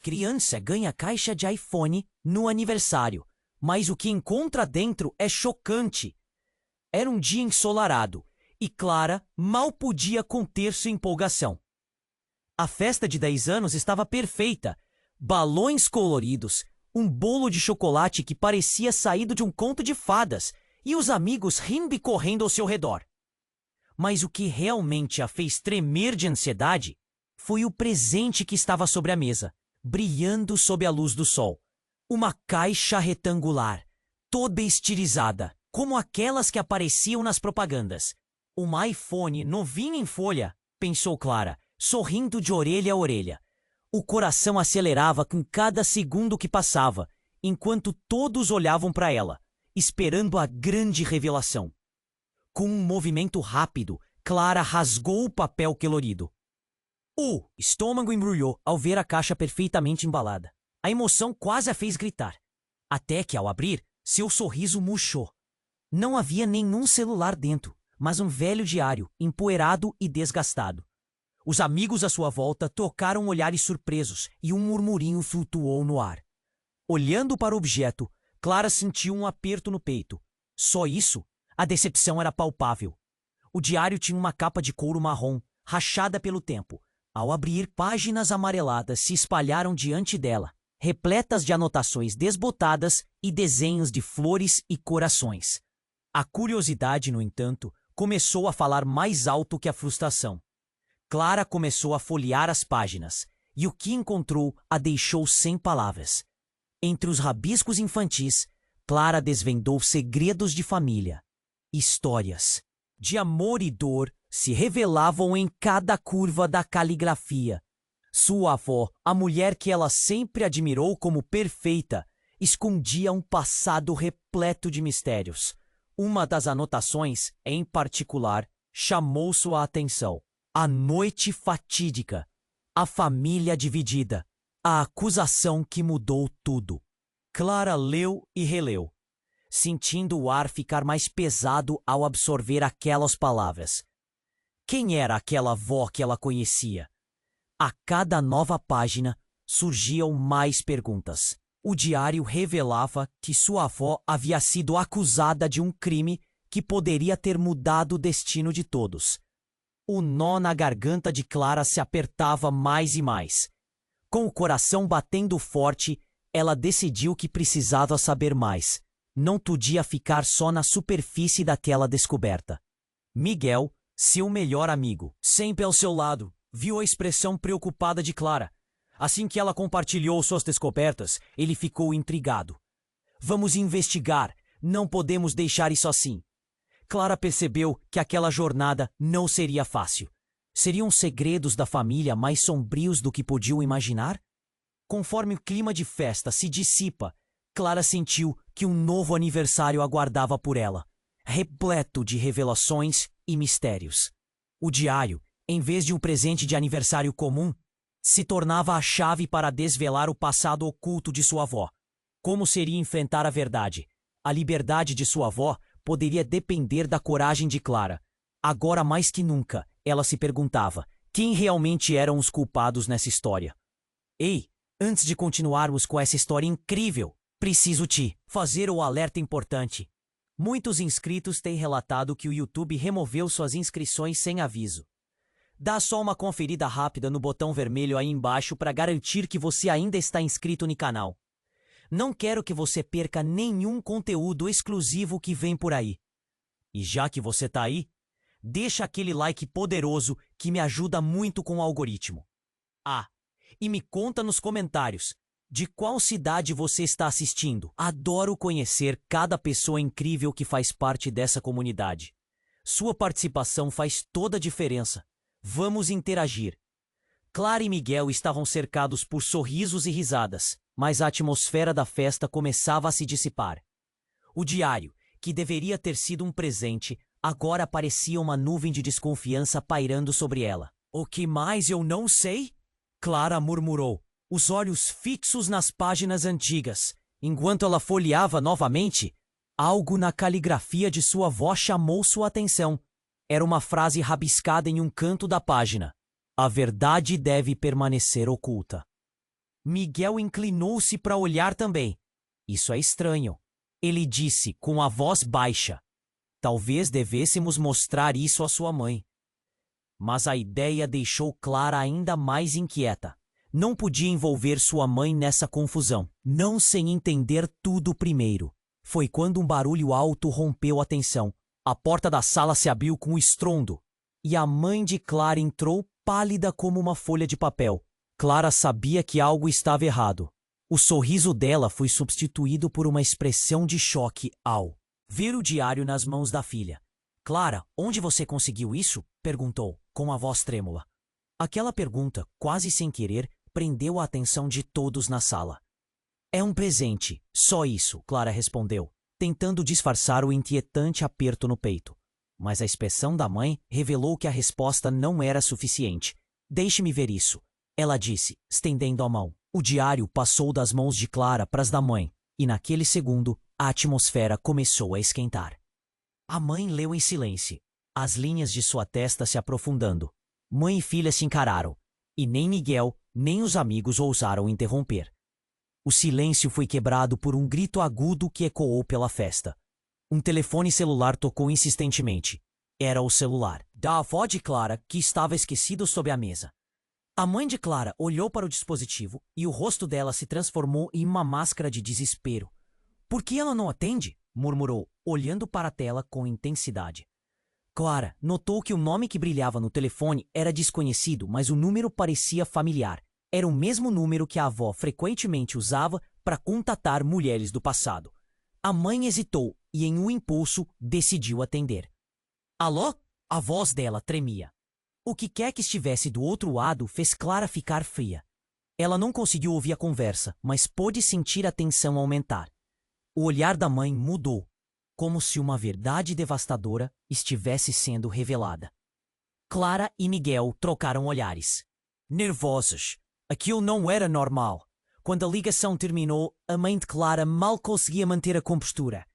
Criança ganha caixa de iPhone no aniversário, mas o que encontra dentro é chocante. Era um dia ensolarado e Clara mal podia conter sua empolgação. A festa de 10 anos estava perfeita. Balões coloridos, um bolo de chocolate que parecia saído de um conto de fadas e os amigos rindo e correndo ao seu redor. Mas o que realmente a fez tremer de ansiedade foi o presente que estava sobre a mesa, brilhando sob a luz do sol. Uma caixa retangular, toda estilizada, como aquelas que apareciam nas propagandas. Um iPhone novinho em folha, pensou Clara, sorrindo de orelha a orelha. O coração acelerava com cada segundo que passava, enquanto todos olhavam para ela, esperando a grande revelação. Com um movimento rápido, Clara rasgou o papel colorido. O estômago embrulhou ao ver a caixa perfeitamente embalada. A emoção quase a fez gritar. Até que, ao abrir, seu sorriso murchou. Não havia nenhum celular dentro, mas um velho diário, empoeirado e desgastado. Os amigos à sua volta trocaram olhares surpresos e um murmurinho flutuou no ar. Olhando para o objeto, Clara sentiu um aperto no peito. Só isso? A decepção era palpável. O diário tinha uma capa de couro marrom, rachada pelo tempo. Ao abrir, páginas amareladas se espalharam diante dela, repletas de anotações desbotadas e desenhos de flores e corações. A curiosidade, no entanto, começou a falar mais alto que a frustração. Clara começou a folhear as páginas, e o que encontrou a deixou sem palavras. Entre os rabiscos infantis, Clara desvendou segredos de família. Histórias de amor e dor se revelavam em cada curva da caligrafia. Sua avó, a mulher que ela sempre admirou como perfeita, escondia um passado repleto de mistérios. Uma das anotações, em particular, chamou sua atenção. A noite fatídica, a família dividida, a acusação que mudou tudo. Clara leu e releu, sentindo o ar ficar mais pesado ao absorver aquelas palavras. Quem era aquela avó que ela conhecia? A cada nova página surgiam mais perguntas. O diário revelava que sua avó havia sido acusada de um crime que poderia ter mudado o destino de todos. O nó na garganta de Clara se apertava mais e mais. Com o coração batendo forte, ela decidiu que precisava saber mais. Não podia ficar só na superfície daquela descoberta. Miguel, seu melhor amigo, sempre ao seu lado, viu a expressão preocupada de Clara. Assim que ela compartilhou suas descobertas, ele ficou intrigado. Vamos investigar, não podemos deixar isso assim. Clara percebeu que aquela jornada não seria fácil. Seriam segredos da família mais sombrios do que podiam imaginar? Conforme o clima de festa se dissipa, Clara sentiu que um novo aniversário aguardava por ela, repleto de revelações e mistérios. O diário, em vez de um presente de aniversário comum, se tornava a chave para desvelar o passado oculto de sua avó. Como seria enfrentar a verdade? A liberdade de sua avó poderia depender da coragem de Clara. Agora mais que nunca, ela se perguntava quem realmente eram os culpados nessa história. Ei, antes de continuarmos com essa história incrível, preciso te fazer o alerta importante. Muitos inscritos têm relatado que o YouTube removeu suas inscrições sem aviso. Dá só uma conferida rápida no botão vermelho aí embaixo para garantir que você ainda está inscrito no canal. Não quero que você perca nenhum conteúdo exclusivo que vem por aí. E já que você tá aí, deixa aquele like poderoso que me ajuda muito com o algoritmo. Ah, e me conta nos comentários de qual cidade você está assistindo. Adoro conhecer cada pessoa incrível que faz parte dessa comunidade. Sua participação faz toda a diferença. Vamos interagir. Clara e Miguel estavam cercados por sorrisos e risadas, mas a atmosfera da festa começava a se dissipar. O diário, que deveria ter sido um presente, agora parecia uma nuvem de desconfiança pairando sobre ela. O que mais eu não sei? Clara murmurou, os olhos fixos nas páginas antigas. Enquanto ela folheava novamente, algo na caligrafia de sua avó chamou sua atenção. Era uma frase rabiscada em um canto da página. A verdade deve permanecer oculta. Miguel inclinou-se para olhar também. Isso é estranho, ele disse com a voz baixa. Talvez devêssemos mostrar isso à sua mãe. Mas a ideia deixou Clara ainda mais inquieta. Não podia envolver sua mãe nessa confusão, não sem entender tudo primeiro. Foi quando um barulho alto rompeu a tensão. A porta da sala se abriu com um estrondo, e a mãe de Clara entrou pálida como uma folha de papel. Clara sabia que algo estava errado. O sorriso dela foi substituído por uma expressão de choque ao ver o diário nas mãos da filha. Clara, onde você conseguiu isso? Perguntou, com a voz trêmula. Aquela pergunta, quase sem querer, prendeu a atenção de todos na sala. É um presente, só isso, Clara respondeu, tentando disfarçar o inquietante aperto no peito. Mas a expressão da mãe revelou que a resposta não era suficiente. Deixe-me ver isso, ela disse, estendendo a mão. O diário passou das mãos de Clara para as da mãe, e naquele segundo, a atmosfera começou a esquentar. A mãe leu em silêncio, as linhas de sua testa se aprofundando. Mãe e filha se encararam, e nem Miguel, nem os amigos ousaram interromper. O silêncio foi quebrado por um grito agudo que ecoou pela festa. Um telefone celular tocou insistentemente. Era o celular da avó de Clara, que estava esquecido sob a mesa. A mãe de Clara olhou para o dispositivo e o rosto dela se transformou em uma máscara de desespero. Por que ela não atende? Murmurou, olhando para a tela com intensidade. Clara notou que o nome que brilhava no telefone era desconhecido, mas o número parecia familiar. Era o mesmo número que a avó frequentemente usava para contatar mulheres do passado. A mãe hesitou e, em um impulso, decidiu atender. Alô? A voz dela tremia. O que quer que estivesse do outro lado fez Clara ficar fria. Ela não conseguiu ouvir a conversa, mas pôde sentir a tensão aumentar. O olhar da mãe mudou, como se uma verdade devastadora estivesse sendo revelada. Clara e Miguel trocaram olhares. Nervosos. Aquilo não era normal. Quando a ligação terminou, a mãe de Clara mal conseguia manter a compostura.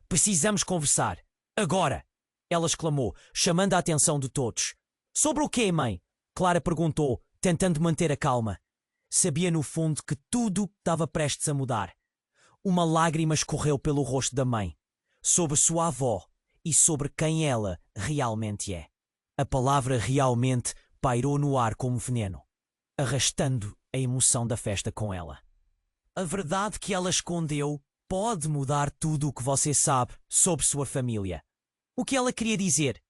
Precisamos conversar. Agora! Ela exclamou, chamando a atenção de todos. Sobre o quê, mãe? Clara perguntou, tentando manter a calma. Sabia no fundo que tudo estava prestes a mudar. Uma lágrima escorreu pelo rosto da mãe, sobre sua avó e sobre quem ela realmente é. A palavra realmente pairou no ar como veneno, arrastando a emoção da festa com ela. A verdade que ela escondeu pode mudar tudo o que você sabe sobre sua família. O que ela queria dizer?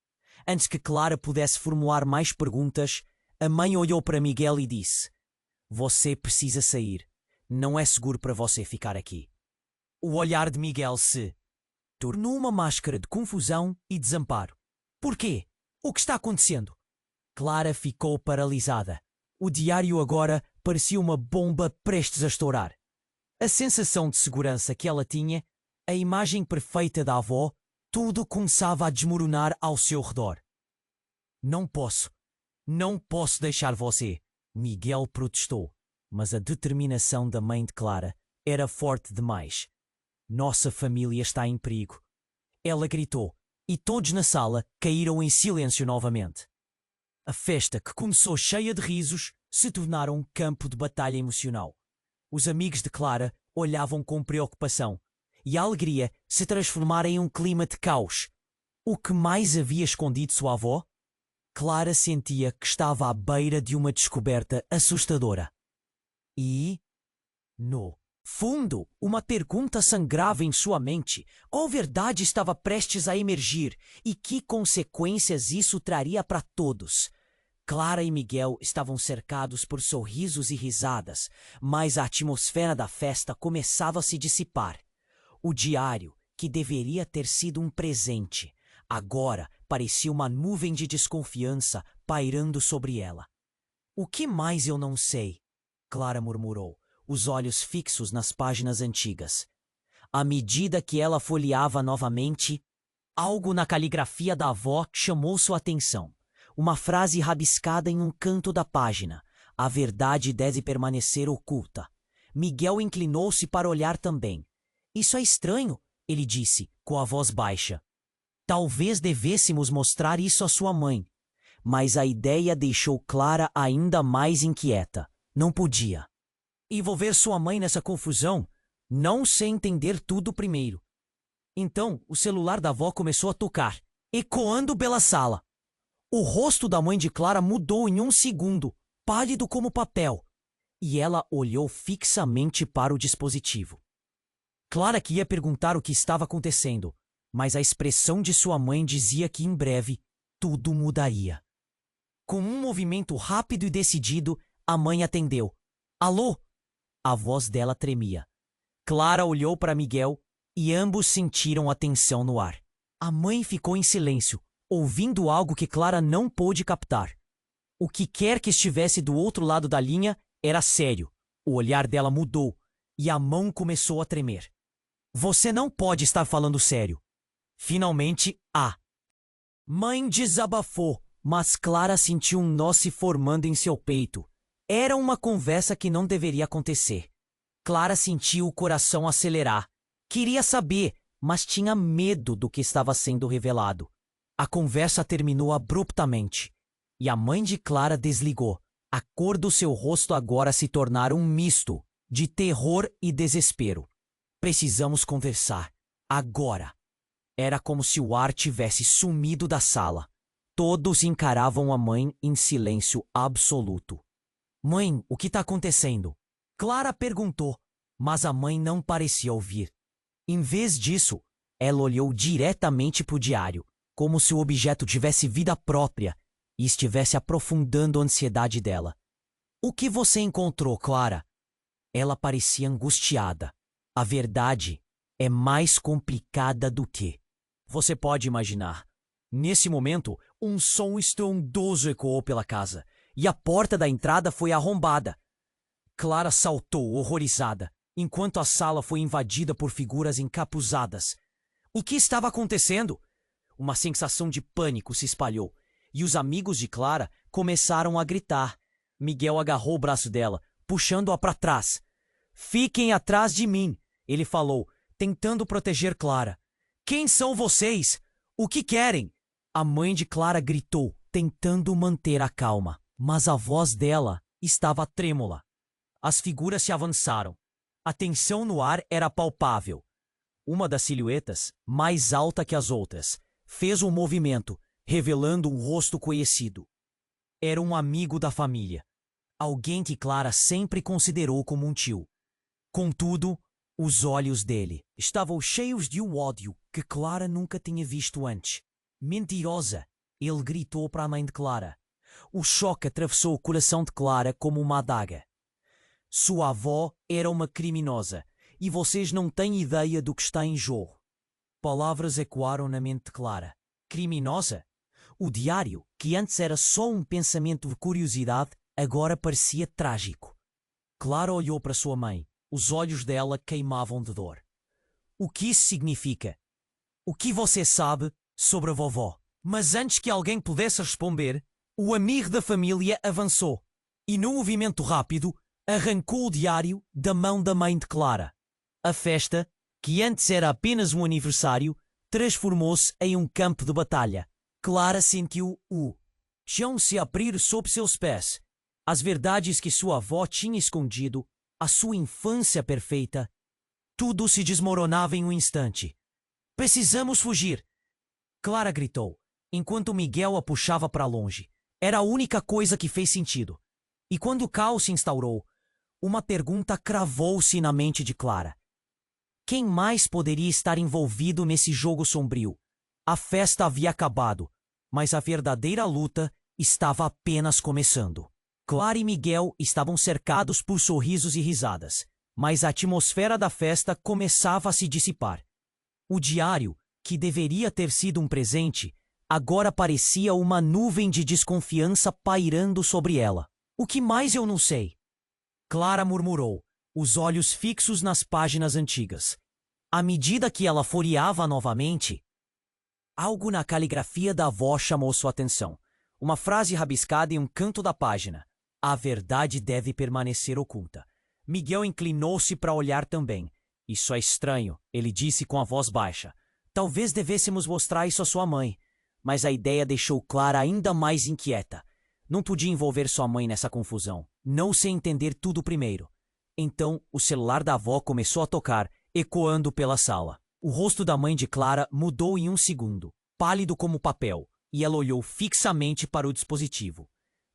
Antes que Clara pudesse formular mais perguntas, a mãe olhou para Miguel e disse: Você precisa sair. Não é seguro para você ficar aqui. O olhar de Miguel se tornou uma máscara de confusão e desamparo. Por quê? O que está acontecendo? Clara ficou paralisada. O diário agora parecia uma bomba prestes a estourar. A sensação de segurança que ela tinha, a imagem perfeita da avó, tudo começava a desmoronar ao seu redor. Não posso deixar você, Miguel protestou, mas a determinação da mãe de Clara era forte demais. Nossa família está em perigo. Ela gritou, e todos na sala caíram em silêncio novamente. A festa, que começou cheia de risos, se tornara um campo de batalha emocional. Os amigos de Clara olhavam com preocupação, e a alegria se transformara em um clima de caos. O que mais havia escondido sua avó? Clara sentia que estava à beira de uma descoberta assustadora. E, no fundo, uma pergunta sangrava em sua mente. Qual verdade estava prestes a emergir e que consequências isso traria para todos? Clara e Miguel estavam cercados por sorrisos e risadas, mas a atmosfera da festa começava a se dissipar. O diário, que deveria ter sido um presente, agora parecia uma nuvem de desconfiança pairando sobre ela. O que mais eu não sei? Clara murmurou, os olhos fixos nas páginas antigas. À medida que ela folheava novamente, algo na caligrafia da avó chamou sua atenção. Uma frase rabiscada em um canto da página. A verdade deve permanecer oculta. Miguel inclinou-se para olhar também. Isso é estranho, ele disse, com a voz baixa. Talvez devêssemos mostrar isso à sua mãe. Mas a ideia deixou Clara ainda mais inquieta. Não podia. envolver sua mãe nessa confusão, não sem entender tudo primeiro. Então, o celular da avó começou a tocar, ecoando pela sala. O rosto da mãe de Clara mudou em um segundo, pálido como papel, e ela olhou fixamente para o dispositivo. Clara que ia perguntar o que estava acontecendo, mas a expressão de sua mãe dizia que em breve tudo mudaria. Com um movimento rápido e decidido, a mãe atendeu. Alô? A voz dela tremia. Clara olhou para Miguel e ambos sentiram a tensão no ar. A mãe ficou em silêncio, ouvindo algo que Clara não pôde captar. O que quer que estivesse do outro lado da linha era sério. O olhar dela mudou e a mão começou a tremer. Você não pode estar falando sério. Finalmente, a mãe desabafou, mas Clara sentiu um nó se formando em seu peito. Era uma conversa que não deveria acontecer. Clara sentiu o coração acelerar. Queria saber, mas tinha medo do que estava sendo revelado. A conversa terminou abruptamente, e a mãe de Clara desligou. A cor do seu rosto agora se tornara um misto de terror e desespero. Precisamos conversar. Agora. Era como se o ar tivesse sumido da sala. Todos encaravam a mãe em silêncio absoluto. Mãe, o que está acontecendo? Clara perguntou, mas a mãe não parecia ouvir. Em vez disso, ela olhou diretamente para o diário, como se o objeto tivesse vida própria e estivesse aprofundando a ansiedade dela. O que você encontrou, Clara? Ela parecia angustiada. A verdade é mais complicada do que você pode imaginar. Nesse momento, um som estrondoso ecoou pela casa e a porta da entrada foi arrombada. Clara saltou, horrorizada, enquanto a sala foi invadida por figuras encapuzadas. O que estava acontecendo? Uma sensação de pânico se espalhou, e os amigos de Clara começaram a gritar. Miguel agarrou o braço dela, puxando-a para trás. Fiquem atrás de mim, ele falou, tentando proteger Clara. Quem são vocês? O que querem? A mãe de Clara gritou, tentando manter a calma, mas a voz dela estava trêmula. As figuras se avançaram. A tensão no ar era palpável. Uma das silhuetas, mais alta que as outras, fez um movimento, revelando um rosto conhecido. Era um amigo da família. Alguém que Clara sempre considerou como um tio. Contudo, os olhos dele estavam cheios de um ódio que Clara nunca tinha visto antes. Mentirosa! Ele gritou para a mãe de Clara. O choque atravessou o coração de Clara como uma adaga. Sua avó era uma criminosa, e vocês não têm ideia do que está em jogo. Palavras ecoaram na mente de Clara. Criminosa? O diário, que antes era só um pensamento de curiosidade, agora parecia trágico. Clara olhou para sua mãe. Os olhos dela queimavam de dor. O que isso significa? O que você sabe sobre a vovó? Mas antes que alguém pudesse responder, o amigo da família avançou e, num movimento rápido, arrancou o diário da mão da mãe de Clara. A festa, que antes era apenas um aniversário, transformou-se em um campo de batalha. Clara sentiu o chão se abrir sob seus pés. As verdades que sua avó tinha escondido, a sua infância perfeita, tudo se desmoronava em um instante. Precisamos fugir! Clara gritou, enquanto Miguel a puxava para longe. Era a única coisa que fez sentido. E quando o caos se instaurou, uma pergunta cravou-se na mente de Clara. Quem mais poderia estar envolvido nesse jogo sombrio? A festa havia acabado, mas a verdadeira luta estava apenas começando. Clara e Miguel estavam cercados por sorrisos e risadas, mas a atmosfera da festa começava a se dissipar. O diário, que deveria ter sido um presente, agora parecia uma nuvem de desconfiança pairando sobre ela. O que mais eu não sei? Clara murmurou, os olhos fixos nas páginas antigas. À medida que ela folheava novamente, algo na caligrafia da avó chamou sua atenção. Uma frase rabiscada em um canto da página. A verdade deve permanecer oculta. Miguel inclinou-se para olhar também. Isso é estranho, ele disse com a voz baixa. Talvez devêssemos mostrar isso à sua mãe. Mas a ideia deixou Clara ainda mais inquieta. Não podia envolver sua mãe nessa confusão. Não sei entender tudo primeiro. Então, o celular da avó começou a tocar, ecoando pela sala. O rosto da mãe de Clara mudou em um segundo, pálido como papel, e ela olhou fixamente para o dispositivo.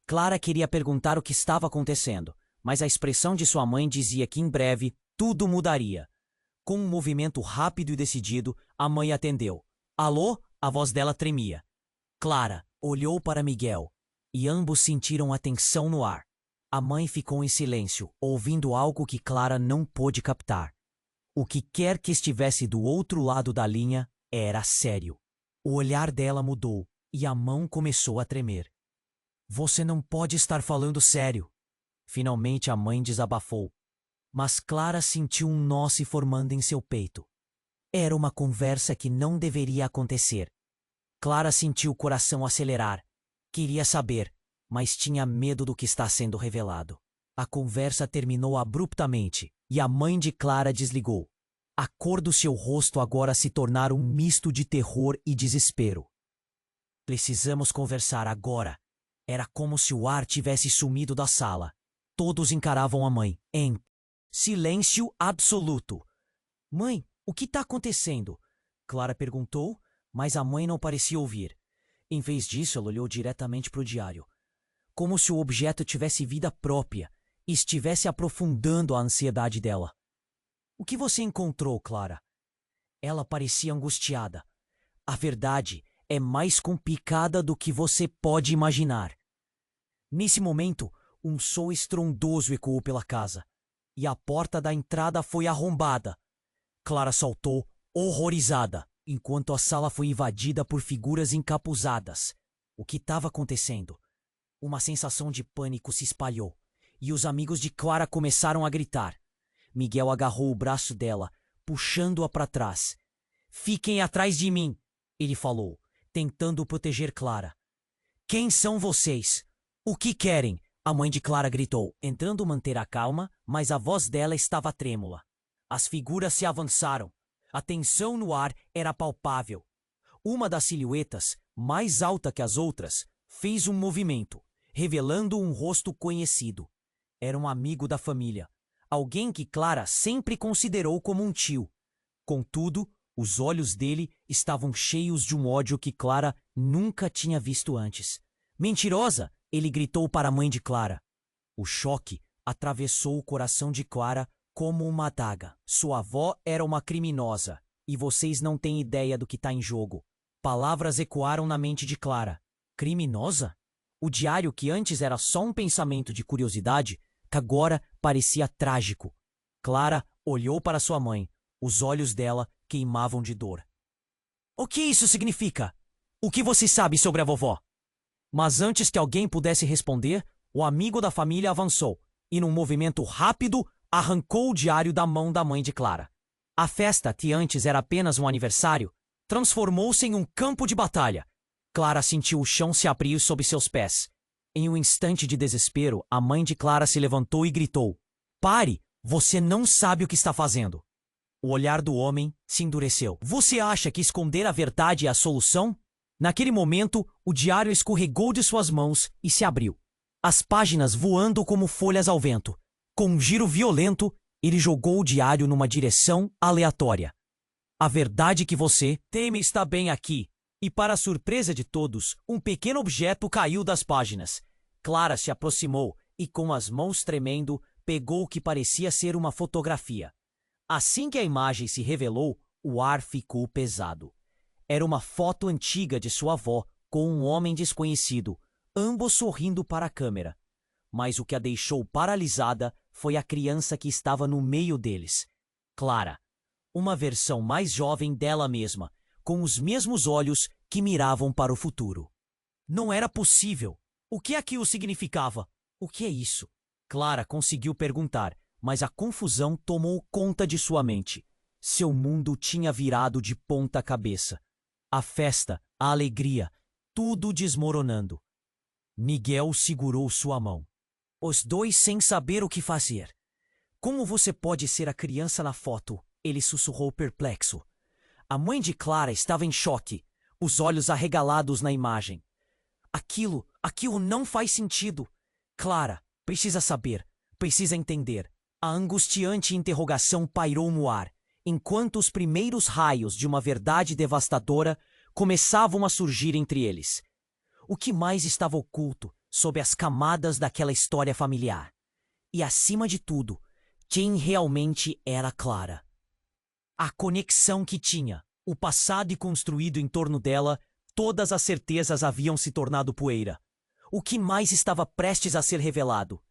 Clara queria perguntar o que estava acontecendo, mas a expressão de sua mãe dizia que em breve tudo mudaria. Com um movimento rápido e decidido, a mãe atendeu. Alô? A voz dela tremia. Clara olhou para Miguel, e ambos sentiram a tensão no ar. A mãe ficou em silêncio, ouvindo algo que Clara não pôde captar. O que quer que estivesse do outro lado da linha era sério. O olhar dela mudou, e a mão começou a tremer. Você não pode estar falando sério. Finalmente a mãe desabafou. Mas Clara sentiu um nó se formando em seu peito. Era uma conversa que não deveria acontecer. Clara sentiu o coração acelerar. Queria saber, mas tinha medo do que está sendo revelado. A conversa terminou abruptamente e a mãe de Clara desligou. A cor do seu rosto agora se tornara um misto de terror e desespero. Precisamos conversar agora. Era como se o ar tivesse sumido da sala. Todos encaravam a mãe, em silêncio absoluto. Mãe, o que está acontecendo? Clara perguntou, mas a mãe não parecia ouvir. Em vez disso, ela olhou diretamente para o diário. Como se o objeto tivesse vida própria e estivesse aprofundando a ansiedade dela. O que você encontrou, Clara? Ela parecia angustiada. A verdade é mais complicada do que você pode imaginar. Nesse momento, um som estrondoso ecoou pela casa, e a porta da entrada foi arrombada. Clara saltou, horrorizada, enquanto a sala foi invadida por figuras encapuzadas. O que estava acontecendo? Uma sensação de pânico se espalhou, e os amigos de Clara começaram a gritar. Miguel agarrou o braço dela, puxando-a para trás. Fiquem atrás de mim, ele falou, tentando proteger Clara. Quem são vocês? O que querem? A mãe de Clara gritou, tentando manter a calma, mas a voz dela estava trêmula. As figuras se avançaram. A tensão no ar era palpável. Uma das silhuetas, mais alta que as outras, fez um movimento, revelando um rosto conhecido. Era um amigo da família, alguém que Clara sempre considerou como um tio. Contudo, os olhos dele estavam cheios de um ódio que Clara nunca tinha visto antes. Mentirosa! Ele gritou para a mãe de Clara. O choque atravessou o coração de Clara como uma adaga. Sua avó era uma criminosa, e vocês não têm ideia do que está em jogo. Palavras ecoaram na mente de Clara. Criminosa? O diário, que antes era só um pensamento de curiosidade, que agora parecia trágico. Clara olhou para sua mãe. Os olhos dela queimavam de dor. O que isso significa? O que você sabe sobre a vovó? Mas antes que alguém pudesse responder, o amigo da família avançou e, num movimento rápido, arrancou o diário da mão da mãe de Clara. A festa, que antes era apenas um aniversário, transformou-se em um campo de batalha. Clara sentiu o chão se abrir sob seus pés. Em um instante de desespero, a mãe de Clara se levantou e gritou: Pare! Você não sabe o que está fazendo. O olhar do homem se endureceu. Você acha que esconder a verdade é a solução? Naquele momento, o diário escorregou de suas mãos e se abriu. As páginas voando como folhas ao vento. Com um giro violento, ele jogou o diário numa direção aleatória. A verdade que você teme está bem aqui. E para a surpresa de todos, um pequeno objeto caiu das páginas. Clara se aproximou e, com as mãos tremendo, pegou o que parecia ser uma fotografia. Assim que a imagem se revelou, o ar ficou pesado. Era uma foto antiga de sua avó com um homem desconhecido, ambos sorrindo para a câmera. Mas o que a deixou paralisada foi a criança que estava no meio deles. Clara, uma versão mais jovem dela mesma, com os mesmos olhos que miravam para o futuro. Não era possível. O que aquilo significava? O que é isso? Clara conseguiu perguntar, mas a confusão tomou conta de sua mente. Seu mundo tinha virado de ponta cabeça. A festa, a alegria, tudo desmoronando. Miguel segurou sua mão. Os dois sem saber o que fazer. Como você pode ser a criança na foto? Ele sussurrou perplexo. A mãe de Clara estava em choque, os olhos arregalados na imagem. Aquilo não faz sentido. Clara, precisa saber, precisa entender. A angustiante interrogação pairou no ar, enquanto os primeiros raios de uma verdade devastadora começavam a surgir entre eles. O que mais estava oculto sob as camadas daquela história familiar? E, acima de tudo, quem realmente era Clara? A conexão que tinha, o passado e construído em torno dela, todas as certezas haviam se tornado poeira. O que mais estava prestes a ser revelado?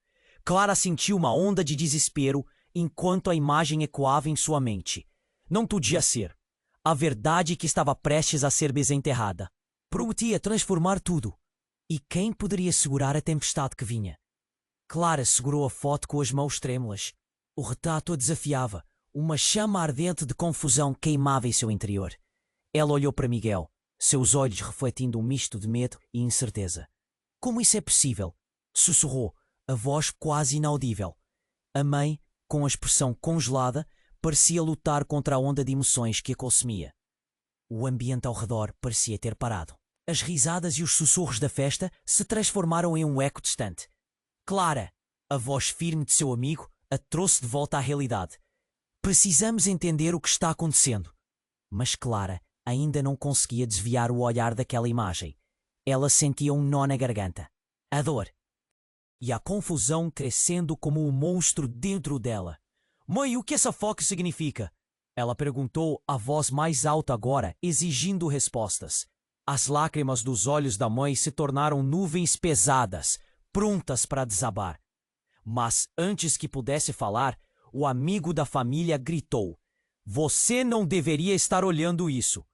Clara sentiu uma onda de desespero enquanto a imagem ecoava em sua mente. Não podia ser. A verdade que estava prestes a ser desenterrada. Prometia transformar tudo. E quem poderia segurar a tempestade que vinha? Clara segurou a foto com as mãos trêmulas. O retrato a desafiava. Uma chama ardente de confusão queimava em seu interior. Ela olhou para Miguel, seus olhos refletindo um misto de medo e incerteza. Como isso é possível? Sussurrou, a voz quase inaudível. A mãe, com a expressão congelada, parecia lutar contra a onda de emoções que a consumia. O ambiente ao redor parecia ter parado. As risadas e os sussurros da festa se transformaram em um eco distante. Clara, a voz firme de seu amigo, a trouxe de volta à realidade. Precisamos entender o que está acontecendo. Mas Clara ainda não conseguia desviar o olhar daquela imagem. Ela sentia um nó na garganta. A dor. E a confusão crescendo como um monstro dentro dela. Mãe, o que essa foca significa? Ela perguntou, a voz mais alta agora, exigindo respostas. As lágrimas dos olhos da mãe se tornaram nuvens pesadas, prontas para desabar. Mas antes que pudesse falar, o amigo da família gritou. Você não deveria estar olhando isso.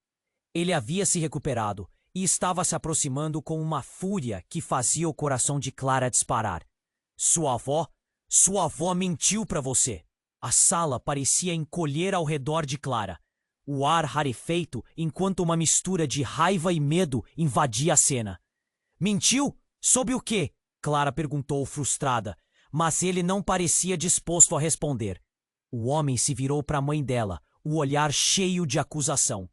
Ele havia se recuperado e estava se aproximando com uma fúria que fazia o coração de Clara disparar. Sua avó mentiu para você. A sala parecia encolher ao redor de Clara. O ar rarefeito enquanto uma mistura de raiva e medo invadia a cena. Mentiu? Sob o quê? Clara perguntou frustrada, mas ele não parecia disposto a responder. O homem se virou para a mãe dela, o olhar cheio de acusação.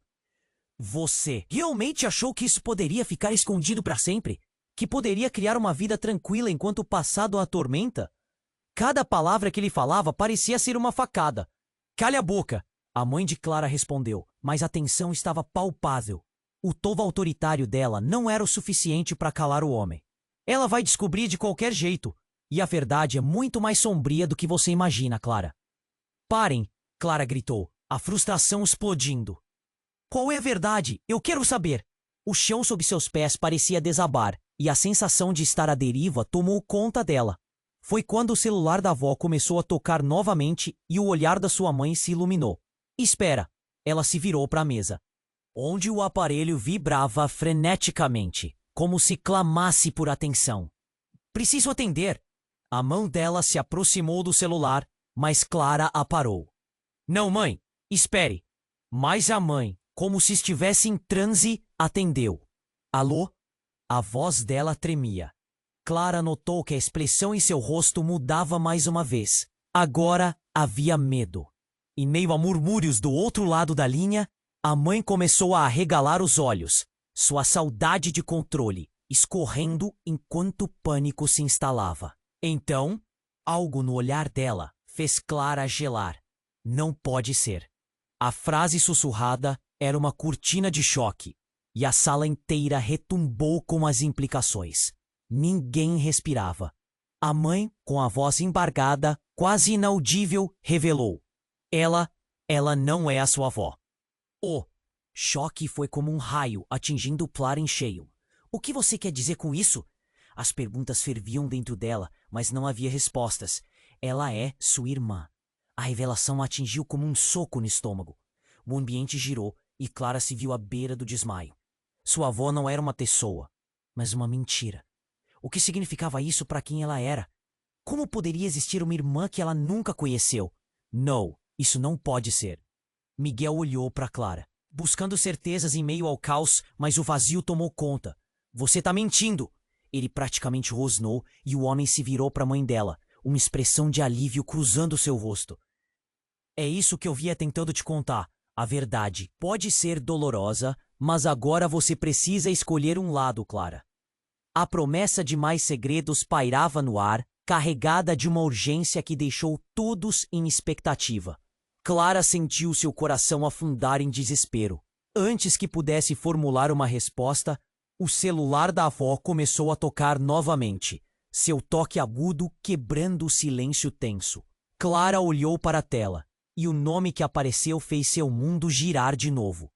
Você realmente achou que isso poderia ficar escondido para sempre? Que poderia criar uma vida tranquila enquanto o passado a atormenta? Cada palavra que ele falava parecia ser uma facada. Cale a boca! A mãe de Clara respondeu, mas a tensão estava palpável. O tom autoritário dela não era o suficiente para calar o homem. Ela vai descobrir de qualquer jeito. E a verdade é muito mais sombria do que você imagina, Clara. Parem! Clara gritou, a frustração explodindo. Qual é a verdade? Eu quero saber! O chão sob seus pés parecia desabar, e a sensação de estar à deriva tomou conta dela. Foi quando o celular da avó começou a tocar novamente e o olhar da sua mãe se iluminou. Espera! Ela se virou para a mesa, onde o aparelho vibrava freneticamente, como se clamasse por atenção. Preciso atender! A mão dela se aproximou do celular, mas Clara a parou. Não, mãe! Espere! Mas a mãe, como se estivesse em transe, atendeu. Alô? A voz dela tremia. Clara notou que a expressão em seu rosto mudava mais uma vez. Agora havia medo. Em meio a murmúrios do outro lado da linha, a mãe começou a arregalar os olhos, sua saudade de controle escorrendo enquanto o pânico se instalava. Então, algo no olhar dela fez Clara gelar. Não pode ser. A frase sussurrada era uma cortina de choque, e a sala inteira retumbou com as implicações. Ninguém respirava. A mãe, com a voz embargada, quase inaudível, revelou. Ela não é a sua avó. O choque foi como um raio atingindo Clara em cheio. O que você quer dizer com isso? As perguntas ferviam dentro dela, mas não havia respostas. Ela é sua irmã. A revelação a atingiu como um soco no estômago. O ambiente girou e Clara se viu à beira do desmaio. Sua avó não era uma pessoa, mas uma mentira. O que significava isso para quem ela era? Como poderia existir uma irmã que ela nunca conheceu? Não, isso não pode ser. Miguel olhou para Clara, buscando certezas em meio ao caos, mas o vazio tomou conta. Você tá mentindo! Ele praticamente rosnou e o homem se virou para a mãe dela, uma expressão de alívio cruzando seu rosto. É isso que eu vinha tentando te contar. A verdade pode ser dolorosa, mas agora você precisa escolher um lado, Clara. A promessa de mais segredos pairava no ar, carregada de uma urgência que deixou todos em expectativa. Clara sentiu seu coração afundar em desespero. Antes que pudesse formular uma resposta, o celular da avó começou a tocar novamente, seu toque agudo quebrando o silêncio tenso. Clara olhou para a tela, e o nome que apareceu fez seu mundo girar de novo.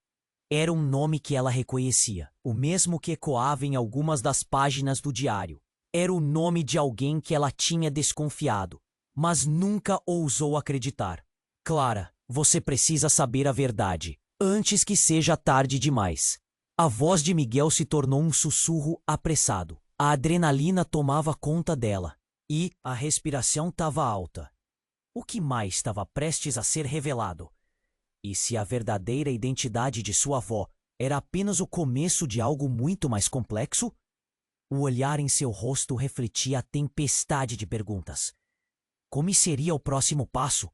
Era um nome que ela reconhecia, o mesmo que ecoava em algumas das páginas do diário. Era o nome de alguém que ela tinha desconfiado, mas nunca ousou acreditar. Clara, você precisa saber a verdade, antes que seja tarde demais. A voz de Miguel se tornou um sussurro apressado. A adrenalina tomava conta dela, e a respiração estava alta. O que mais estava prestes a ser revelado? E se a verdadeira identidade de sua avó era apenas o começo de algo muito mais complexo? O olhar em seu rosto refletia a tempestade de perguntas. Como seria o próximo passo?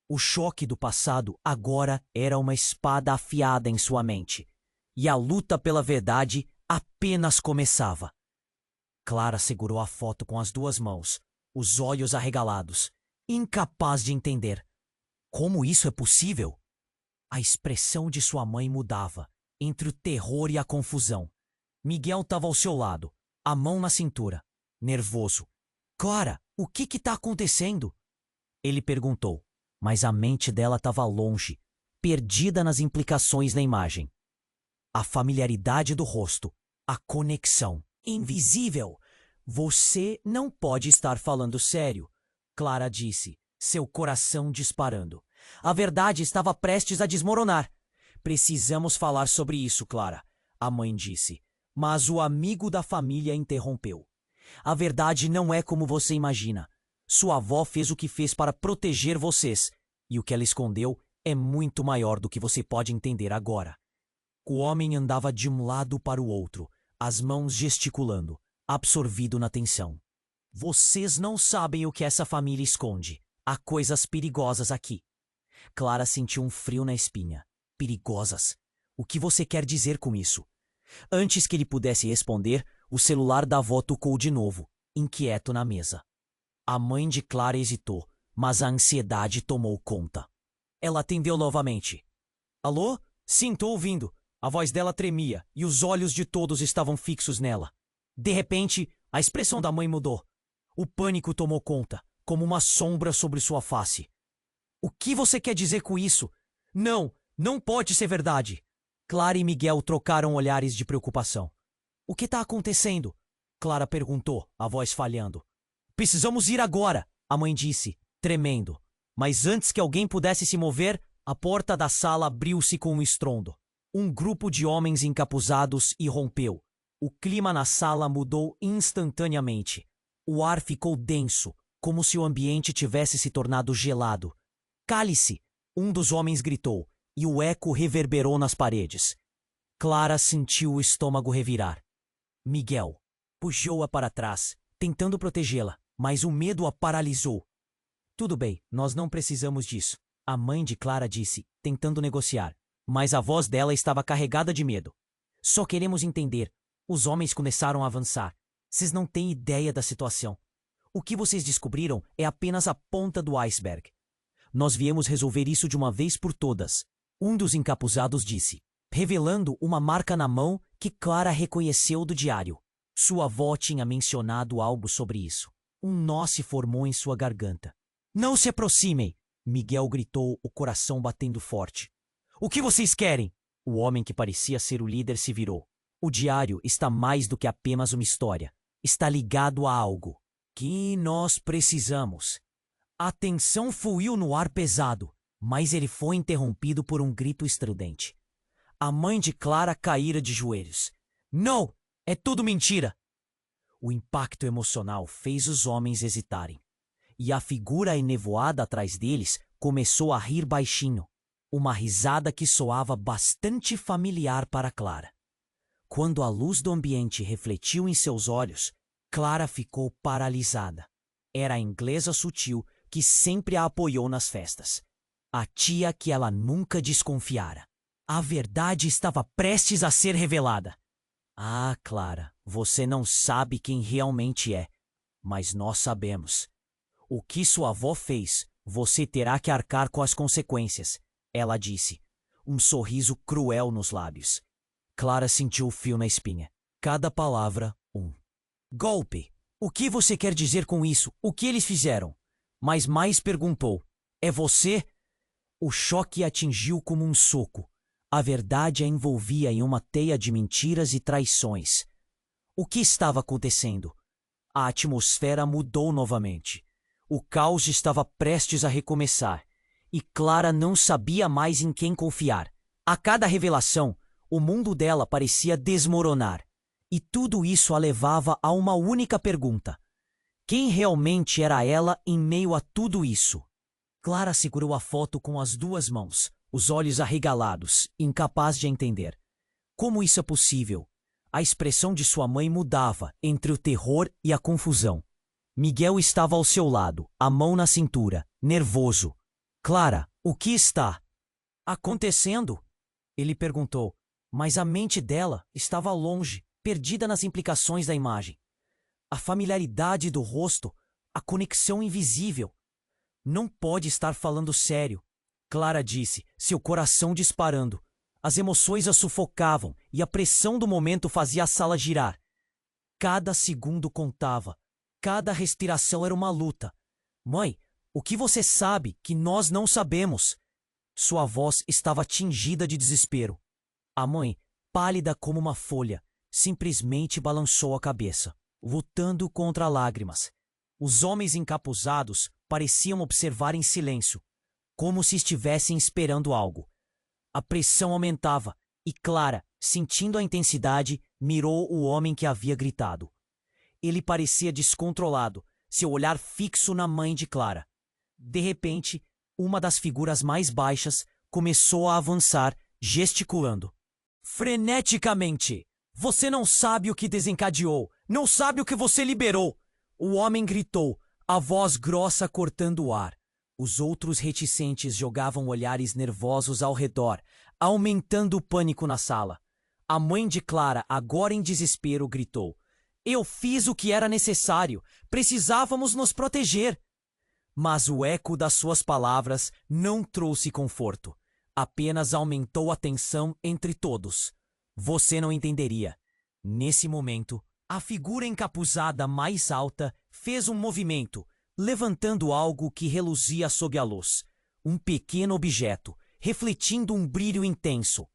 O choque do passado agora era uma espada afiada em sua mente, e a luta pela verdade apenas começava. Clara segurou a foto com as duas mãos, os olhos arregalados, incapaz de entender. Como isso é possível? A expressão de sua mãe mudava, entre o terror e a confusão. Miguel estava ao seu lado, a mão na cintura, nervoso. Clara, o que está acontecendo? Ele perguntou, mas a mente dela estava longe, perdida nas implicações da imagem. A familiaridade do rosto, a conexão. Invisível! Você não pode estar falando sério, Clara disse, seu coração disparando. A verdade estava prestes a desmoronar. Precisamos falar sobre isso, Clara, a mãe disse. Mas o amigo da família interrompeu. A verdade não é como você imagina. Sua avó fez o que fez para proteger vocês, e o que ela escondeu é muito maior do que você pode entender agora. O homem andava de um lado para o outro, as mãos gesticulando, absorvido na tensão. Vocês não sabem o que essa família esconde. Há coisas perigosas aqui. Clara sentiu um frio na espinha. Perigosas? O que você quer dizer com isso? Antes que ele pudesse responder, o celular da avó tocou de novo, inquieto na mesa. A mãe de Clara hesitou, mas a ansiedade tomou conta. Ela atendeu novamente. Alô? Sim, tô ouvindo. A voz dela tremia e os olhos de todos estavam fixos nela. De repente, a expressão da mãe mudou. O pânico tomou conta, como uma sombra sobre sua face. O que você quer dizer com isso? Não, não pode ser verdade. Clara e Miguel trocaram olhares de preocupação. O que está acontecendo? Clara perguntou, a voz falhando. Precisamos ir agora, a mãe disse, tremendo. Mas antes que alguém pudesse se mover, a porta da sala abriu-se com um estrondo. Um grupo de homens encapuzados irrompeu. O clima na sala mudou instantaneamente. O ar ficou denso, como se o ambiente tivesse se tornado gelado. Cale-se! Um dos homens gritou, e o eco reverberou nas paredes. Clara sentiu o estômago revirar. Miguel puxou-a para trás, tentando protegê-la, mas o medo a paralisou. Tudo bem, nós não precisamos disso, a mãe de Clara disse, tentando negociar, mas a voz dela estava carregada de medo. Só queremos entender. Os homens começaram a avançar. Vocês não têm ideia da situação. O que vocês descobriram é apenas a ponta do iceberg. Nós viemos resolver isso de uma vez por todas, um dos encapuzados disse, revelando uma marca na mão que Clara reconheceu do diário. Sua avó tinha mencionado algo sobre isso. Um nó se formou em sua garganta. Não se aproximem! Miguel gritou, o coração batendo forte. O que vocês querem? O homem que parecia ser o líder se virou. O diário está mais do que apenas uma história. Está ligado a algo que nós precisamos. A tensão fluiu no ar pesado, mas ele foi interrompido por um grito estridente. A mãe de Clara caíra de joelhos. Não! É tudo mentira! O impacto emocional fez os homens hesitarem. E a figura enevoada atrás deles começou a rir baixinho. Uma risada que soava bastante familiar para Clara. Quando a luz do ambiente refletiu em seus olhos, Clara ficou paralisada. Era a inglesa sutil que sempre a apoiou nas festas. A tia que ela nunca desconfiara. A verdade estava prestes a ser revelada. Ah, Clara, você não sabe quem realmente é. Mas nós sabemos. O que sua avó fez, você terá que arcar com as consequências, ela disse, um sorriso cruel nos lábios. Clara sentiu o fio na espinha. Cada palavra, um golpe. O que você quer dizer com isso? O que eles fizeram? Mas mais perguntou. É você? O choque a atingiu como um soco. A verdade a envolvia em uma teia de mentiras e traições. O que estava acontecendo? A atmosfera mudou novamente. O caos estava prestes a recomeçar, e Clara não sabia mais em quem confiar. A cada revelação, o mundo dela parecia desmoronar, e tudo isso a levava a uma única pergunta. Quem realmente era ela em meio a tudo isso? Clara segurou a foto com as duas mãos, os olhos arregalados, incapaz de entender. Como isso é possível? A expressão de sua mãe mudava entre o terror e a confusão. Miguel estava ao seu lado, a mão na cintura, nervoso. Clara, o que está acontecendo? Ele perguntou, mas a mente dela estava longe, perdida nas implicações da imagem. A familiaridade do rosto, a conexão invisível. Não pode estar falando sério, Clara disse, seu coração disparando. As emoções a sufocavam e a pressão do momento fazia a sala girar. Cada segundo contava. Cada respiração era uma luta. Mãe, o que você sabe que nós não sabemos? Sua voz estava tingida de desespero. A mãe, pálida como uma folha, simplesmente balançou a cabeça, lutando contra lágrimas. Os homens encapuzados pareciam observar em silêncio, como se estivessem esperando algo. A pressão aumentava e Clara, sentindo a intensidade, mirou o homem que havia gritado. Ele parecia descontrolado, seu olhar fixo na mãe de Clara. De repente, uma das figuras mais baixas começou a avançar, gesticulando. Freneticamente! Você não sabe o que desencadeou, não sabe o que você liberou! O homem gritou, a voz grossa cortando o ar. Os outros reticentes jogavam olhares nervosos ao redor, aumentando o pânico na sala. A mãe de Clara, agora em desespero, gritou. Eu fiz o que era necessário. Precisávamos nos proteger. Mas o eco das suas palavras não trouxe conforto. Apenas aumentou a tensão entre todos. Você não entenderia. Nesse momento, a figura encapuzada mais alta fez um movimento, levantando algo que reluzia sob a luz. Um pequeno objeto, refletindo um brilho intenso.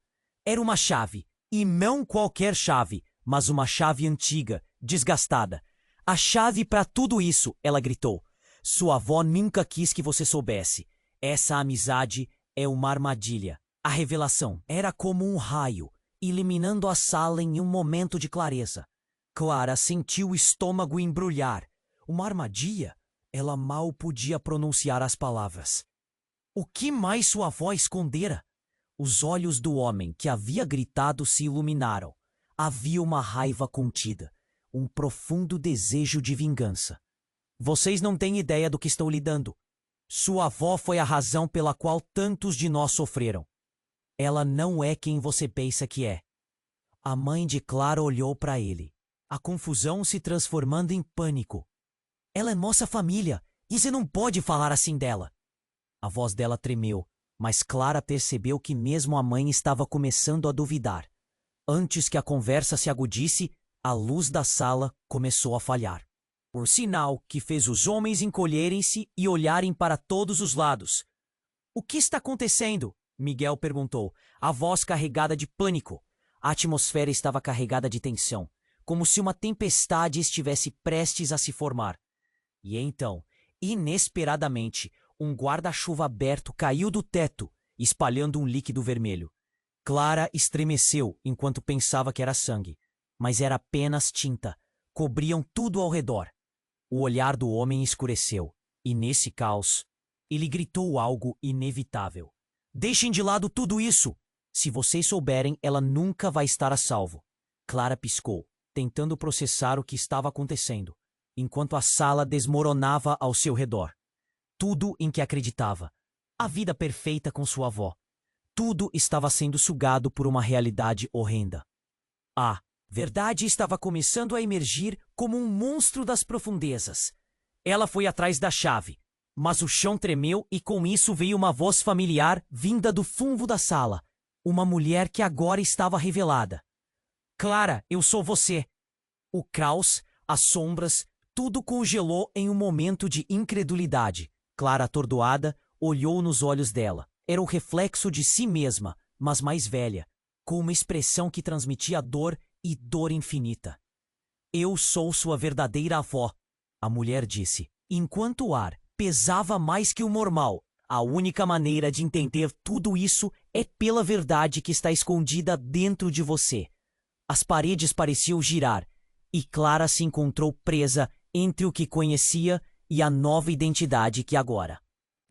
Era uma chave, e não qualquer chave, mas uma chave antiga, desgastada. A chave para tudo isso, ela gritou. Sua avó nunca quis que você soubesse. Essa amizade é uma armadilha. A revelação era como um raio, iluminando a sala em um momento de clareza. Clara sentiu o estômago embrulhar. Uma armadilha? Ela mal podia pronunciar as palavras. O que mais sua avó escondera? Os olhos do homem que havia gritado se iluminaram. Havia uma raiva contida, um profundo desejo de vingança. Vocês não têm ideia do que estou lidando. Sua avó foi a razão pela qual tantos de nós sofreram. Ela não é quem você pensa que é. A mãe de Clara olhou para ele, a confusão se transformando em pânico. Ela é nossa família, e você não pode falar assim dela. A voz dela tremeu, mas Clara percebeu que mesmo a mãe estava começando a duvidar. Antes que a conversa se agudisse, a luz da sala começou a falhar. Por sinal que fez os homens encolherem-se e olharem para todos os lados. O que está acontecendo? Miguel perguntou, a voz carregada de pânico. A atmosfera estava carregada de tensão, como se uma tempestade estivesse prestes a se formar. E então, inesperadamente, um guarda-chuva aberto caiu do teto, espalhando um líquido vermelho. Clara estremeceu enquanto pensava que era sangue, mas era apenas tinta. Cobriam tudo ao redor. O olhar do homem escureceu, e nesse caos, ele gritou algo inevitável. Deixem de lado tudo isso! Se vocês souberem, ela nunca vai estar a salvo. Clara piscou, tentando processar o que estava acontecendo, enquanto a sala desmoronava ao seu redor. Tudo em que acreditava. A vida perfeita com sua avó. Tudo estava sendo sugado por uma realidade horrenda. A verdade estava começando a emergir como um monstro das profundezas. Ela foi atrás da chave, mas o chão tremeu e com isso veio uma voz familiar vinda do fundo da sala. Uma mulher que agora estava revelada. Clara, eu sou você. O caos, as sombras, tudo congelou em um momento de incredulidade. Clara, atordoada, olhou nos olhos dela. Era o reflexo de si mesma, mas mais velha, com uma expressão que transmitia dor e dor infinita. Eu sou sua verdadeira avó, a mulher disse, enquanto o ar pesava mais que o normal. A única maneira de entender tudo isso é pela verdade que está escondida dentro de você. As paredes pareciam girar, e Clara se encontrou presa entre o que conhecia e a nova identidade que agora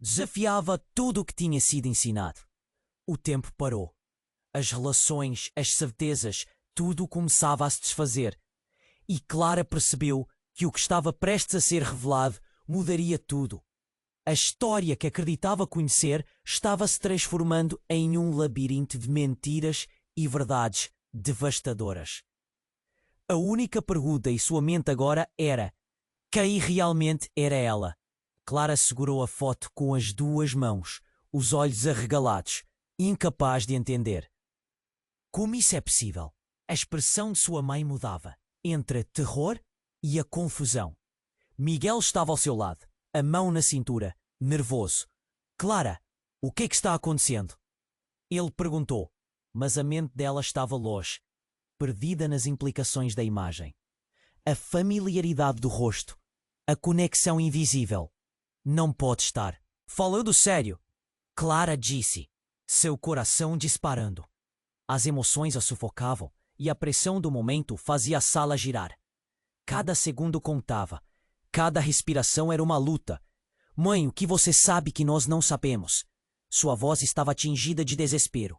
desafiava tudo o que tinha sido ensinado. O tempo parou. As relações, as certezas, tudo começava a se desfazer. E Clara percebeu que o que estava prestes a ser revelado mudaria tudo. A história que acreditava conhecer estava se transformando em um labirinto de mentiras e verdades devastadoras. A única pergunta em sua mente agora era: quem realmente era ela? Clara segurou a foto com as duas mãos, os olhos arregalados, incapaz de entender. Como isso é possível? A expressão de sua mãe mudava, entre terror e a confusão. Miguel estava ao seu lado, a mão na cintura, nervoso. Clara, o que é que está acontecendo? Ele perguntou, mas a mente dela estava longe, perdida nas implicações da imagem. A familiaridade do rosto, a conexão invisível. Não pode estar. Falando sério, Clara disse, seu coração disparando. As emoções a sufocavam e a pressão do momento fazia a sala girar. Cada segundo contava. Cada respiração era uma luta. Mãe, o que você sabe que nós não sabemos? Sua voz estava tingida de desespero.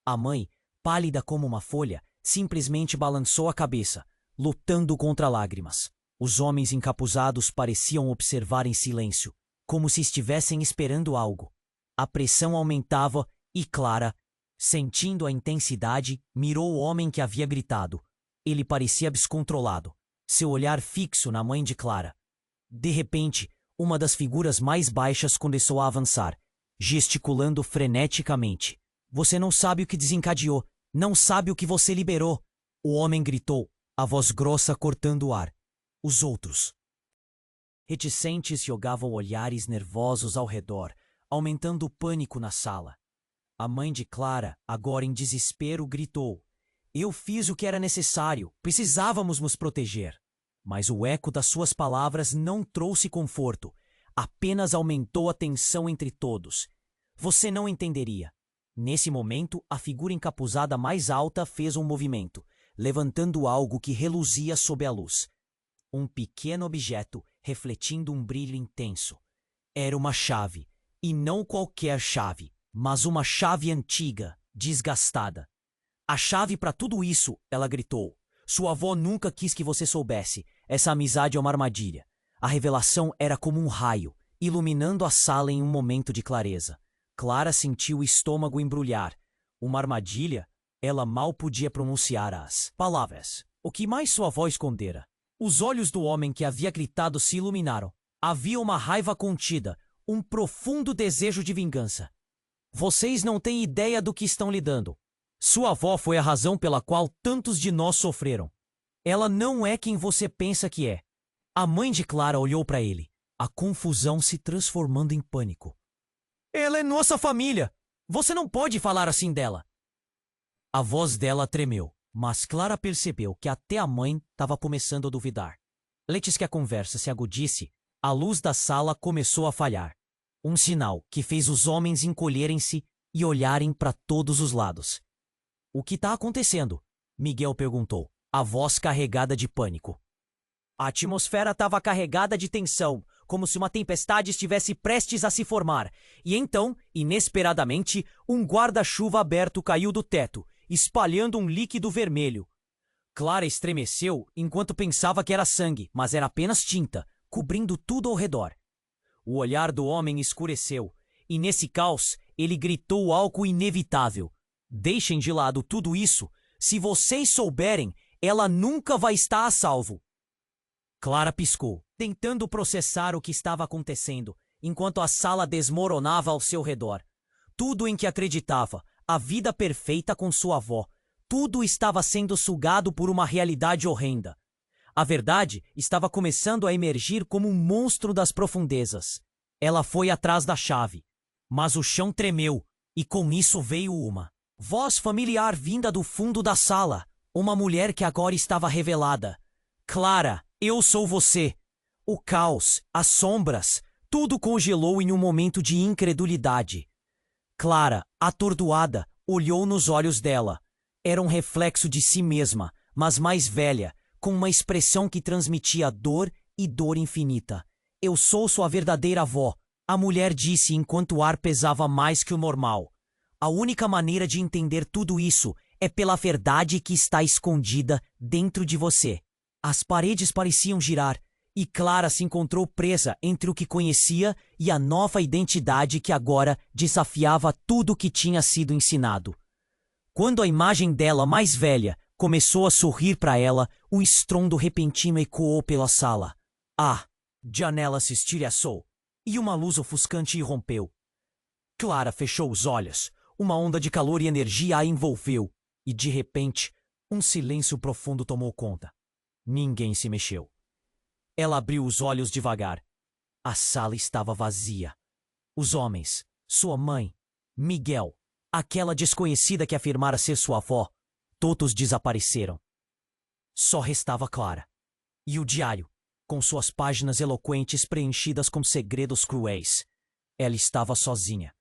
A mãe, pálida como uma folha, simplesmente balançou a cabeça, lutando contra lágrimas. Os homens encapuzados pareciam observar em silêncio, como se estivessem esperando algo. A pressão aumentava e Clara, sentindo a intensidade, mirou o homem que havia gritado. Ele parecia descontrolado, seu olhar fixo na mãe de Clara. De repente, uma das figuras mais baixas começou a avançar, gesticulando freneticamente. Você não sabe o que desencadeou, não sabe o que você liberou. O homem gritou, a voz grossa cortando o ar. Os outros. Reticentes jogavam olhares nervosos ao redor, aumentando o pânico na sala. A mãe de Clara, agora em desespero, gritou. Eu fiz o que era necessário, precisávamos nos proteger. Mas o eco das suas palavras não trouxe conforto, apenas aumentou a tensão entre todos. Você não entenderia. Nesse momento, a figura encapuzada mais alta fez um movimento, levantando algo que reluzia sob a luz. Um pequeno objeto refletindo um brilho intenso. Era uma chave, e não qualquer chave, mas uma chave antiga, desgastada. A chave para tudo isso, ela gritou. Sua avó nunca quis que você soubesse. Essa amizade é uma armadilha. A revelação era como um raio, iluminando a sala em um momento de clareza. Clara sentiu o estômago embrulhar. Uma armadilha? Ela mal podia pronunciar as palavras. O que mais sua avó escondera? Os olhos do homem que havia gritado se iluminaram. Havia uma raiva contida, um profundo desejo de vingança. Vocês não têm ideia do que estão lidando. Sua avó foi a razão pela qual tantos de nós sofreram. Ela não é quem você pensa que é. A mãe de Clara olhou para ele, a confusão se transformando em pânico. Ela é nossa família! Você não pode falar assim dela! A voz dela tremeu, mas Clara percebeu que até a mãe estava começando a duvidar. Antes que a conversa se agudisse, a luz da sala começou a falhar. Um sinal que fez os homens encolherem-se e olharem para todos os lados. O que está acontecendo? Miguel perguntou, a voz carregada de pânico. A atmosfera estava carregada de tensão, como se uma tempestade estivesse prestes a se formar. E então, inesperadamente, um guarda-chuva aberto caiu do teto, espalhando um líquido vermelho. Clara estremeceu enquanto pensava que era sangue, mas era apenas tinta, cobrindo tudo ao redor. O olhar do homem escureceu, e nesse caos, ele gritou algo inevitável. Deixem de lado tudo isso. Se vocês souberem, ela nunca vai estar a salvo. Clara piscou, tentando processar o que estava acontecendo, enquanto a sala desmoronava ao seu redor. Tudo em que acreditava, a vida perfeita com sua avó, tudo estava sendo sugado por uma realidade horrenda. A verdade estava começando a emergir como um monstro das profundezas. Ela foi atrás da chave, mas o chão tremeu, e com isso veio uma voz familiar vinda do fundo da sala, uma mulher que agora estava revelada. Clara, eu sou você. O caos, as sombras, tudo congelou em um momento de incredulidade. Clara, atordoada, olhou nos olhos dela. Era um reflexo de si mesma, mas mais velha, com uma expressão que transmitia dor e dor infinita. Eu sou sua verdadeira avó, a mulher disse enquanto o ar pesava mais que o normal. A única maneira de entender tudo isso é pela verdade que está escondida dentro de você. As paredes pareciam girar, e Clara se encontrou presa entre o que conhecia e a nova identidade que agora desafiava tudo o que tinha sido ensinado. Quando a imagem dela mais velha começou a sorrir para ela, um estrondo repentino ecoou pela sala. A janela se estilhaçou, e uma luz ofuscante irrompeu. Clara fechou os olhos, uma onda de calor e energia a envolveu, e de repente, um silêncio profundo tomou conta. Ninguém se mexeu. Ela abriu os olhos devagar. A sala estava vazia. Os homens, sua mãe, Miguel, aquela desconhecida que afirmara ser sua avó, todos desapareceram. Só restava Clara. E o diário, com suas páginas eloquentes preenchidas com segredos cruéis. Ela estava sozinha.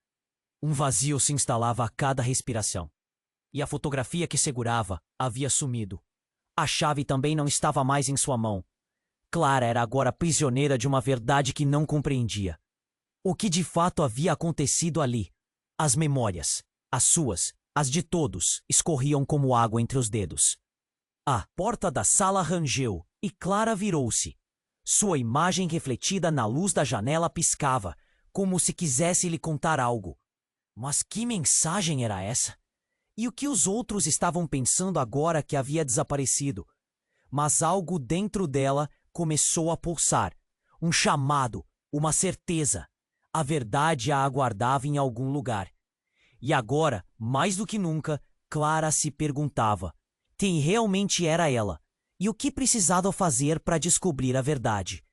Um vazio se instalava a cada respiração. E a fotografia que segurava havia sumido. A chave também não estava mais em sua mão. Clara era agora prisioneira de uma verdade que não compreendia. O que de fato havia acontecido ali? As memórias, as suas, as de todos, escorriam como água entre os dedos. A porta da sala rangeu e Clara virou-se. Sua imagem refletida na luz da janela piscava, como se quisesse lhe contar algo. Mas que mensagem era essa? E o que os outros estavam pensando agora que havia desaparecido? Mas algo dentro dela começou a pulsar. Um chamado, uma certeza. A verdade a aguardava em algum lugar. E agora, mais do que nunca, Clara se perguntava: quem realmente era ela? E o que precisava fazer para descobrir a verdade?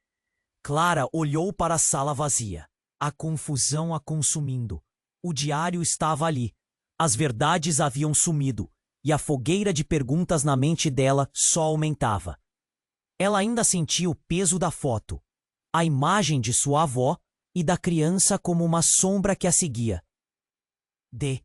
Clara olhou para a sala vazia. A confusão a consumindo. O diário estava ali. As verdades haviam sumido, e a fogueira de perguntas na mente dela só aumentava. Ela ainda sentia o peso da foto, a imagem de sua avó e da criança como uma sombra que a seguia. De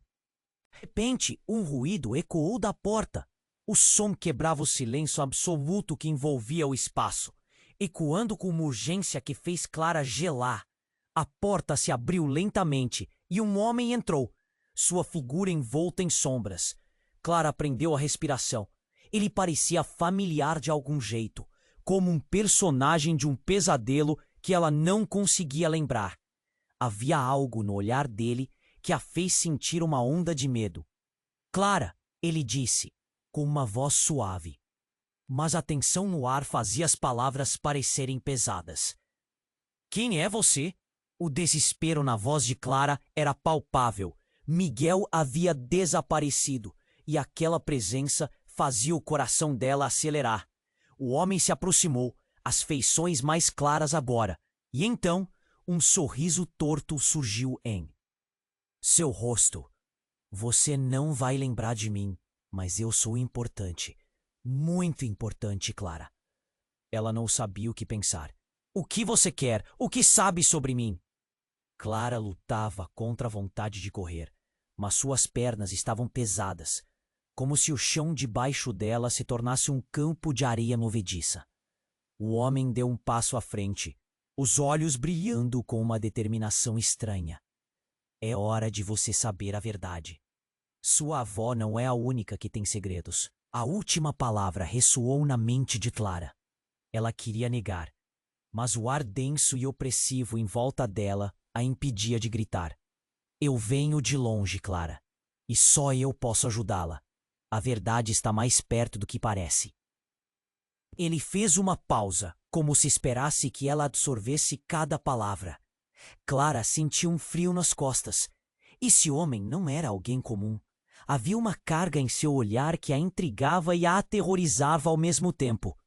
repente, um ruído ecoou da porta. O som quebrava o silêncio absoluto que envolvia o espaço, ecoando com uma urgência que fez Clara gelar. A porta se abriu lentamente e um homem entrou, sua figura envolta em sombras. Clara prendeu a respiração. Ele parecia familiar de algum jeito, como um personagem de um pesadelo que ela não conseguia lembrar. Havia algo no olhar dele que a fez sentir uma onda de medo. Clara, ele disse, com uma voz suave. Mas a tensão no ar fazia as palavras parecerem pesadas. Quem é você? O desespero na voz de Clara era palpável. Miguel havia desaparecido, e aquela presença fazia o coração dela acelerar. O homem se aproximou, as feições mais claras agora, e então um sorriso torto surgiu em seu rosto. Você não vai lembrar de mim, mas eu sou importante. Muito importante, Clara. Ela não sabia o que pensar. O que você quer? O que sabe sobre mim? Clara lutava contra a vontade de correr, mas suas pernas estavam pesadas, como se o chão debaixo dela se tornasse um campo de areia movediça. O homem deu um passo à frente, os olhos brilhando com uma determinação estranha. É hora de você saber a verdade. Sua avó não é a única que tem segredos. A última palavra ressoou na mente de Clara. Ela queria negar, mas o ar denso e opressivo em volta dela a impedia de gritar. Eu venho de longe, Clara, e só eu posso ajudá-la. A verdade está mais perto do que parece. Ele fez uma pausa, como se esperasse que ela absorvesse cada palavra. Clara sentiu um frio nas costas. Esse homem não era alguém comum. Havia uma carga em seu olhar que a intrigava e a aterrorizava ao mesmo tempo.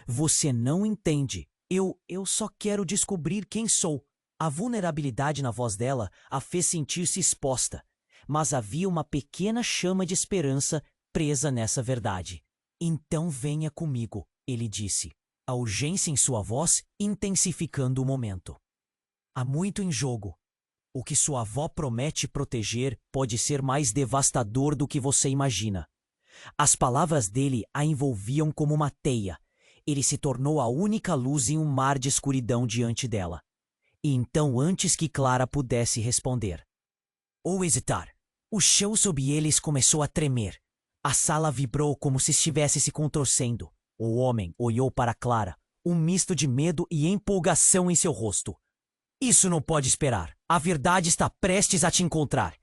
Você não entende. Eu só quero descobrir quem sou. A vulnerabilidade na voz dela a fez sentir-se exposta, mas havia uma pequena chama de esperança presa nessa verdade. Então venha comigo, ele disse, a urgência em sua voz intensificando o momento. Há muito em jogo. O que sua avó promete proteger pode ser mais devastador do que você imagina. As palavras dele a envolviam como uma teia. Ele se tornou a única luz em um mar de escuridão diante dela. E então, antes que Clara pudesse responder ou hesitar, o chão sob eles começou a tremer. A sala vibrou como se estivesse se contorcendo. O homem olhou para Clara, um misto de medo e empolgação em seu rosto. Isso não pode esperar. A verdade está prestes a te encontrar.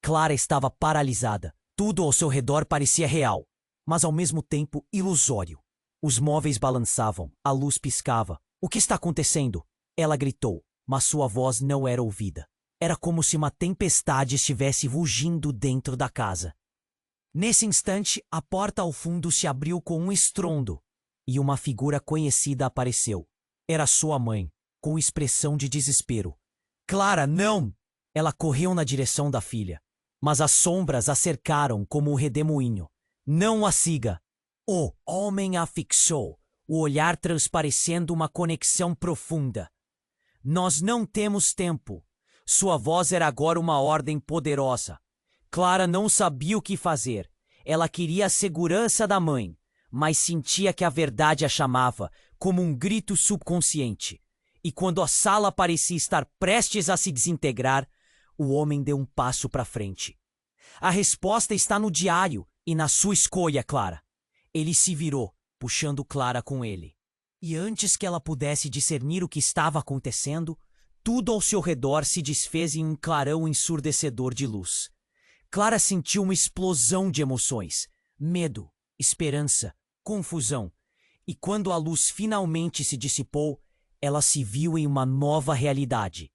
Clara estava paralisada. Tudo ao seu redor parecia real, mas ao mesmo tempo ilusório. Os móveis balançavam, a luz piscava. O que está acontecendo? Ela gritou, mas sua voz não era ouvida. Era como se uma tempestade estivesse rugindo dentro da casa. Nesse instante, a porta ao fundo se abriu com um estrondo e uma figura conhecida apareceu. Era sua mãe, com expressão de desespero. Clara, não! Ela correu na direção da filha, mas as sombras a cercaram como um redemoinho. Não a siga! O homem a fixou, o olhar transparecendo uma conexão profunda. Nós não temos tempo. Sua voz era agora uma ordem poderosa. Clara não sabia o que fazer. Ela queria a segurança da mãe, mas sentia que a verdade a chamava, como um grito subconsciente. E quando a sala parecia estar prestes a se desintegrar, o homem deu um passo para frente. A resposta está no diário e na sua escolha, Clara. Ele se virou, puxando Clara com ele. E antes que ela pudesse discernir o que estava acontecendo, tudo ao seu redor se desfez em um clarão ensurdecedor de luz. Clara sentiu uma explosão de emoções, medo, esperança, confusão. E quando a luz finalmente se dissipou, ela se viu em uma nova realidade.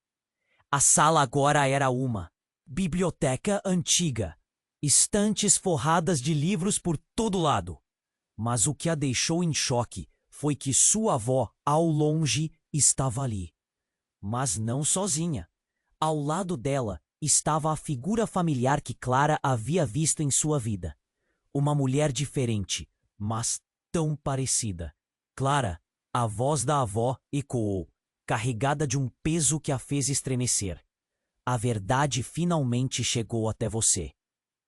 A sala agora era uma biblioteca antiga, estantes forradas de livros por todo lado. Mas o que a deixou em choque foi que sua avó, ao longe, estava ali. Mas não sozinha. Ao lado dela estava a figura familiar que Clara havia visto em sua vida. Uma mulher diferente, mas tão parecida. Clara, a voz da avó ecoou, carregada de um peso que a fez estremecer. A verdade finalmente chegou até você.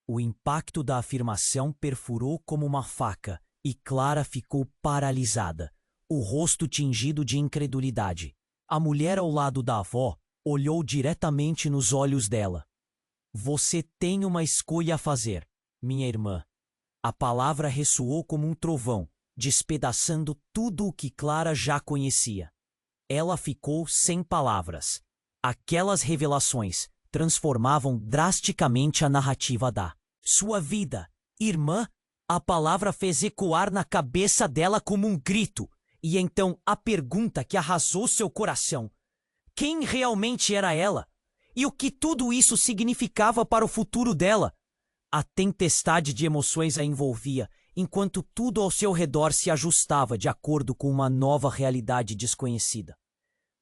O impacto da afirmação perfurou como uma faca e Clara ficou paralisada, o rosto tingido de incredulidade. A mulher ao lado da avó olhou diretamente nos olhos dela. Você tem uma escolha a fazer, minha irmã. A palavra ressoou como um trovão, despedaçando tudo o que Clara já conhecia. Ela ficou sem palavras. Aquelas revelações transformavam drasticamente a narrativa da sua vida. Irmã, a palavra fez ecoar na cabeça dela como um grito. E então a pergunta que arrasou seu coração: quem realmente era ela? E o que tudo isso significava para o futuro dela? A tempestade de emoções a envolvia, enquanto tudo ao seu redor se ajustava de acordo com uma nova realidade desconhecida.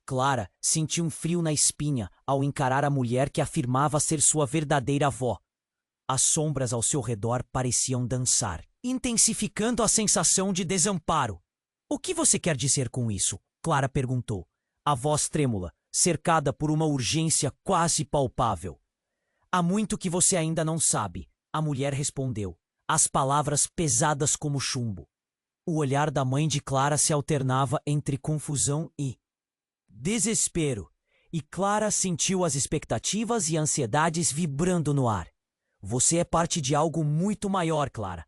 Clara sentiu um frio na espinha ao encarar a mulher que afirmava ser sua verdadeira avó. As sombras ao seu redor pareciam dançar, intensificando a sensação de desamparo. O que você quer dizer com isso? Clara perguntou, a voz trêmula, cercada por uma urgência quase palpável. Há muito que você ainda não sabe, a mulher respondeu, as palavras pesadas como chumbo. O olhar da mãe de Clara se alternava entre confusão e desespero, e Clara sentiu as expectativas e ansiedades vibrando no ar. Você é parte de algo muito maior, Clara.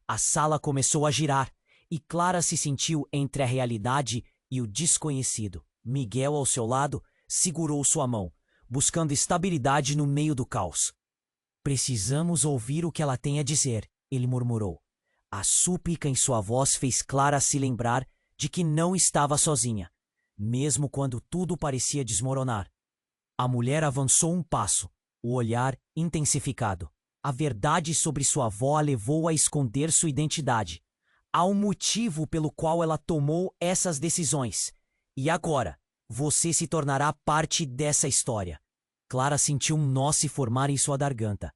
A sala começou a girar, e Clara se sentiu entre a realidade e o desconhecido. Miguel, ao seu lado, segurou sua mão, buscando estabilidade no meio do caos. Precisamos ouvir o que ela tem a dizer, ele murmurou. A súplica em sua voz fez Clara se lembrar de que não estava sozinha, mesmo quando tudo parecia desmoronar. A mulher avançou um passo, o olhar intensificado. A verdade sobre sua avó a levou a esconder sua identidade. Há um motivo pelo qual ela tomou essas decisões. E agora, você se tornará parte dessa história. Clara sentiu um nó se formar em sua garganta.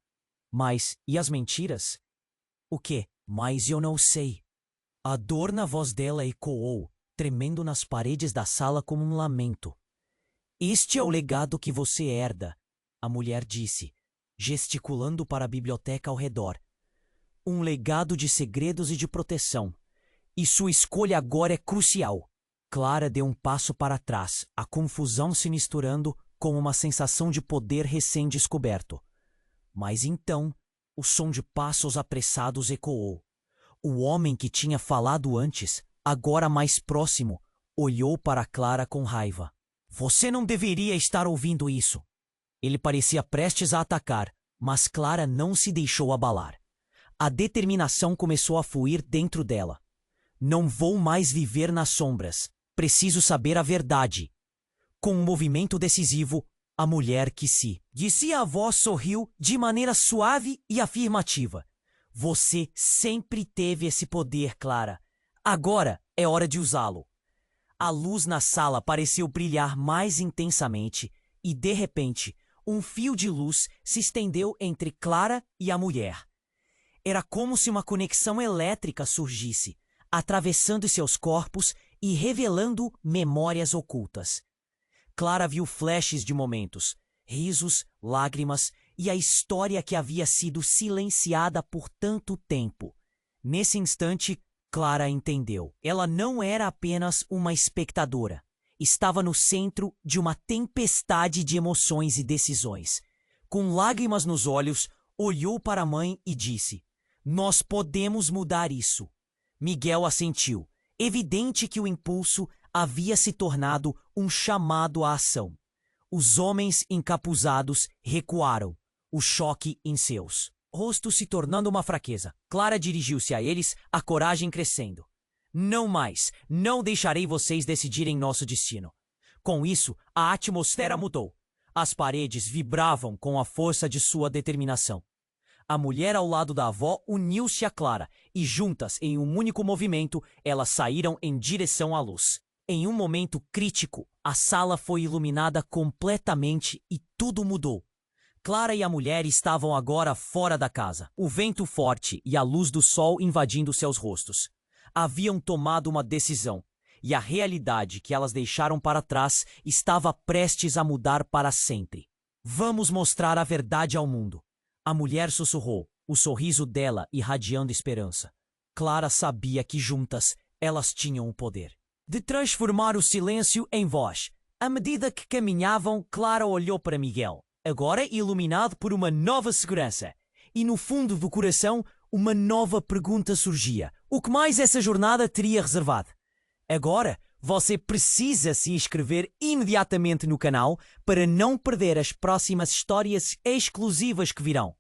Mas, e as mentiras? O quê? Mas eu não sei. A dor na voz dela ecoou, tremendo nas paredes da sala como um lamento. Este é o legado que você herda, a mulher disse, gesticulando para a biblioteca ao redor. Um legado de segredos e de proteção. E sua escolha agora é crucial. Clara deu um passo para trás, a confusão se misturando com uma sensação de poder recém-descoberto. Mas então, o som de passos apressados ecoou. O homem que tinha falado antes, agora mais próximo, olhou para Clara com raiva. Você não deveria estar ouvindo isso. Ele parecia prestes a atacar, mas Clara não se deixou abalar. A determinação começou a fluir dentro dela. Não vou mais viver nas sombras. Preciso saber a verdade. Com um movimento decisivo, a mulher disse a voz sorriu de maneira suave e afirmativa. Você sempre teve esse poder, Clara. Agora é hora de usá-lo. A luz na sala pareceu brilhar mais intensamente e, de repente, um fio de luz se estendeu entre Clara e a mulher. Era como se uma conexão elétrica surgisse, atravessando seus corpos e revelando memórias ocultas. Clara viu flashes de momentos, risos, lágrimas e a história que havia sido silenciada por tanto tempo. Nesse instante, Clara entendeu. Ela não era apenas uma espectadora. Estava no centro de uma tempestade de emoções e decisões. Com lágrimas nos olhos, olhou para a mãe e disse: Nós podemos mudar isso. Miguel assentiu. Evidente que o impulso havia se tornado um chamado à ação. Os homens encapuzados recuaram, o choque em seus rostos se tornando uma fraqueza. Clara dirigiu-se a eles, a coragem crescendo. Não mais, não deixarei vocês decidirem nosso destino. Com isso, a atmosfera mudou. As paredes vibravam com a força de sua determinação. A mulher ao lado da avó uniu-se a Clara e juntas, em um único movimento, elas saíram em direção à luz. Em um momento crítico, a sala foi iluminada completamente e tudo mudou. Clara e a mulher estavam agora fora da casa, o vento forte e a luz do sol invadindo seus rostos. Haviam tomado uma decisão, e a realidade que elas deixaram para trás estava prestes a mudar para sempre. Vamos mostrar a verdade ao mundo. A mulher sussurrou, o sorriso dela irradiando esperança. Clara sabia que juntas elas tinham o poder de transformar o silêncio em voz. À medida que caminhavam, Clara olhou para Miguel, agora iluminado por uma nova segurança. E no fundo do coração, uma nova pergunta surgia. O que mais essa jornada teria reservado? Agora, você precisa se inscrever imediatamente no canal para não perder as próximas histórias exclusivas que virão.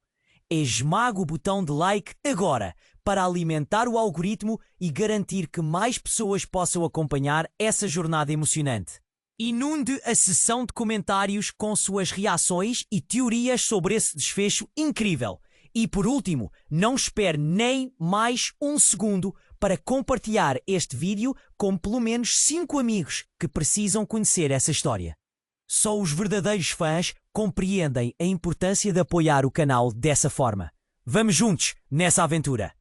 Esmague o botão de like agora para alimentar o algoritmo e garantir que mais pessoas possam acompanhar essa jornada emocionante. Inunde a seção de comentários com suas reações e teorias sobre esse desfecho incrível. E por último, não espere nem mais um segundo para compartilhar este vídeo com pelo menos 5 amigos que precisam conhecer essa história. Só os verdadeiros fãs compreendem a importância de apoiar o canal dessa forma. Vamos juntos nessa aventura!